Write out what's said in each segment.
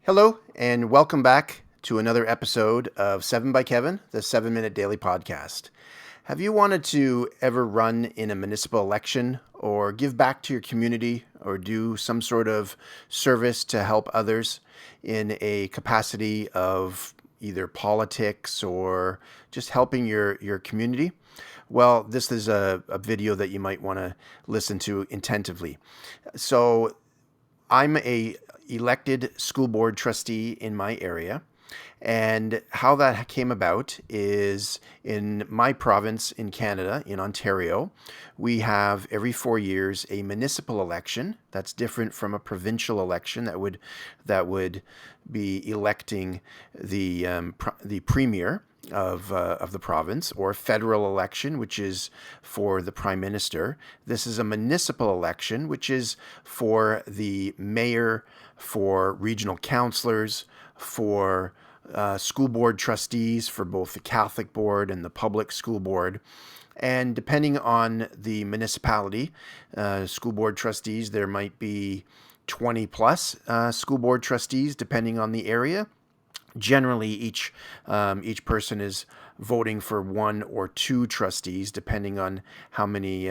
Hello, and welcome back to another episode of 7 by Kevin, the 7-minute daily podcast. Have you wanted to ever run in a municipal election or give back to your community or do some sort of service to help others in a capacity of either politics or just helping your community? Well, this is a video that you might want to listen to attentively. So, I'm a elected school board trustee in my area. And how that came about is in my province in Canada, in Ontario, we have every 4 years a municipal election. That's different from a provincial election that would be electing the premier of the province, or federal election, which is for the prime minister. This is a municipal election, which is for the mayor, for regional councillors, for school board trustees, for both the Catholic board and the public school board. And depending on the municipality, school board trustees, there might be 20 plus school board trustees, depending on the area. Generally, each person is voting for one or two trustees, depending on how many,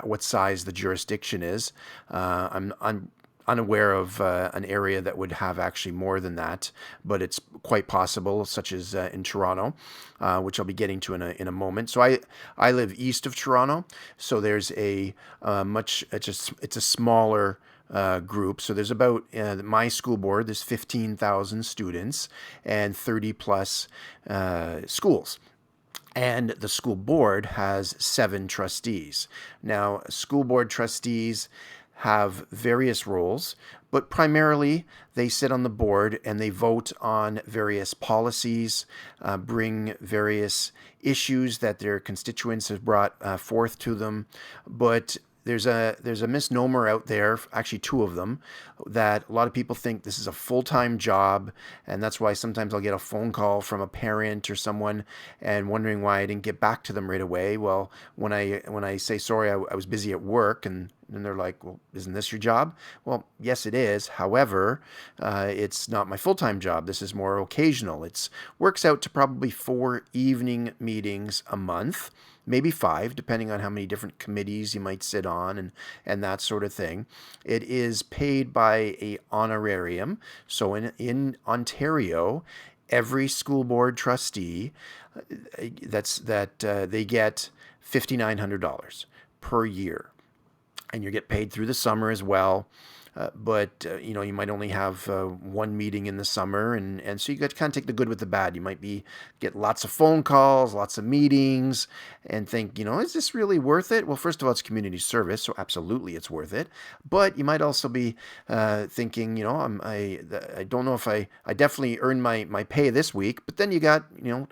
what size the jurisdiction is. I'm unaware of an area that would have actually more than that, but it's quite possible, such as in Toronto, which I'll be getting to in a moment. So I live east of Toronto, so there's a it's a smaller group. So there's about my school board, there's 15,000 students and 30 plus schools. And the school board has 7 trustees. Now, school board trustees have various roles, but primarily they sit on the board and they vote on various policies, bring various issues that their constituents have brought forth to them. But there's a misnomer out there, actually 2 of them, that a lot of people think this is a full-time job, and that's why sometimes I'll get a phone call from a parent or someone and wondering why I didn't get back to them right away. Well, when I say sorry, I was busy at work, and they're like, well, isn't this your job? Well, yes, it is. However, it's not my full-time job. This is more occasional. It works out to probably 4 evening meetings a month, maybe 5, depending on how many different committees you might sit on and that sort of thing. It is paid by a honorarium. So in Ontario, every school board trustee, they get $5,900 per year, and you get paid through the summer as well. But you might only have one meeting in the summer, and so you got to kind of take the good with the bad. You might get lots of phone calls, lots of meetings, and think, is this really worth it? Well, first of all, it's community service, so absolutely it's worth it. But you might also be thinking, I don't know if I definitely earned my pay this week, but then you got,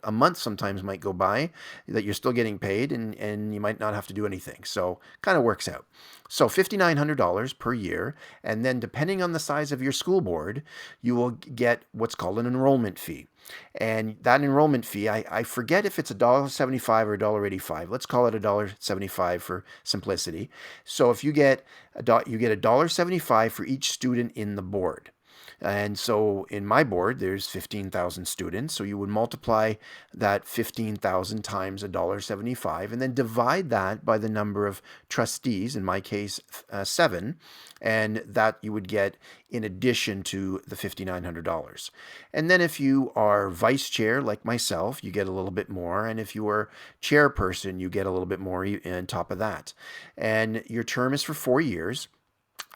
a month sometimes might go by that you're still getting paid, and you might not have to do anything. So kind of works out. So $5,900 per year, and then depending on the size of your school board, you will get what's called an enrollment fee. And that enrollment fee, I forget if it's $1.75 or $1.85. Let's call it $1.75 for simplicity. So if you get $1.75 for each student in the board. And so in my board, there's 15,000 students. So you would multiply that 15,000 times $1.75 and then divide that by the number of trustees, in my case, 7. And that you would get in addition to the $5,900. And then if you are vice chair, like myself, you get a little bit more. And if you are chairperson, you get a little bit more on top of that. And your term is for 4 years.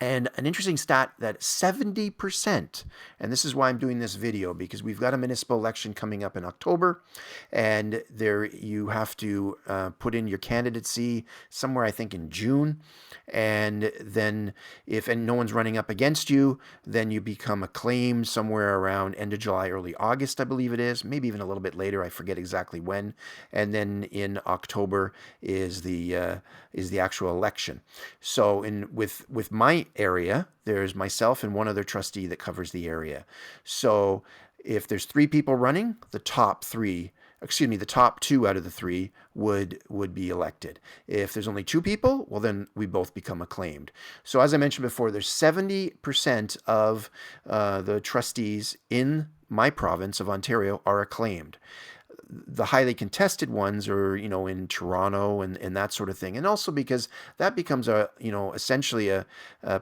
And an interesting stat that 70%, and this is why I'm doing this video, because we've got a municipal election coming up in October, and there you have to put in your candidacy somewhere, I think, in June. And then if no one's running up against you, then you become acclaimed somewhere around end of July, early August, I believe it is, maybe even a little bit later. I forget exactly when. And then in October is the actual election. So with my area, there's myself and one other trustee that covers the area. So if there's 3 people running, the top 3 the top two out of the three would be elected. If there's only two people, well, then we both become acclaimed. So as I mentioned before, there's 70% of the trustees in my province of Ontario are acclaimed. The highly contested ones are, in Toronto and that sort of thing. And also because that becomes essentially a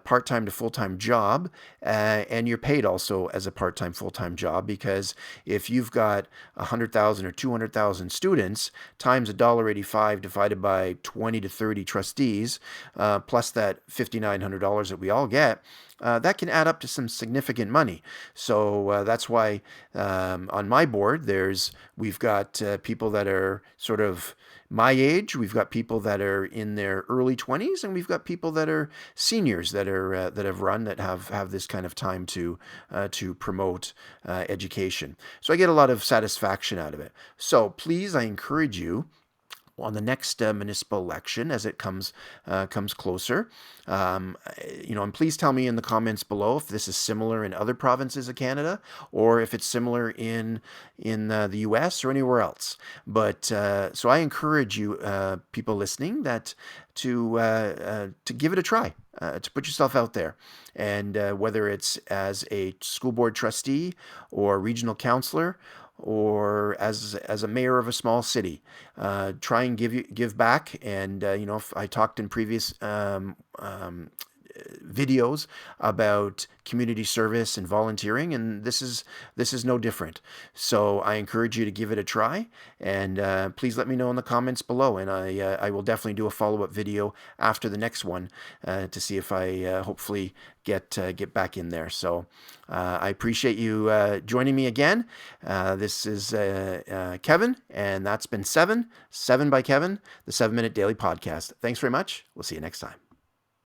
part-time to full-time job, and you're paid also as a part-time, full-time job, because if you've got 100,000 or 200,000 students times $1.85 divided by 20 to 30 trustees, plus that $5,900 that we all get, that can add up to some significant money. So that's why on my board, we've got people that are sort of my age. We've got people that are in their early 20s, and we've got people that are seniors that have run, that have this kind of time to promote education. So I get a lot of satisfaction out of it. So please, I encourage you, on the next municipal election as it comes closer. And please tell me in the comments below if this is similar in other provinces of Canada, or if it's similar in the U.S. or anywhere else. But so I encourage you, people listening, that to give it a try. To put yourself out there, and whether it's as a school board trustee or regional councillor, or as a mayor of a small city, try and give back. And if I talked in previous videos about community service and volunteering, and this is no different. So I encourage you to give it a try, and please let me know in the comments below, and I will definitely do a follow-up video after the next one to see if I hopefully get back in there. So I appreciate you joining me again. This is Kevin, and that's been 7 by Kevin, the 7-Minute Daily Podcast. Thanks very much. We'll see you next time.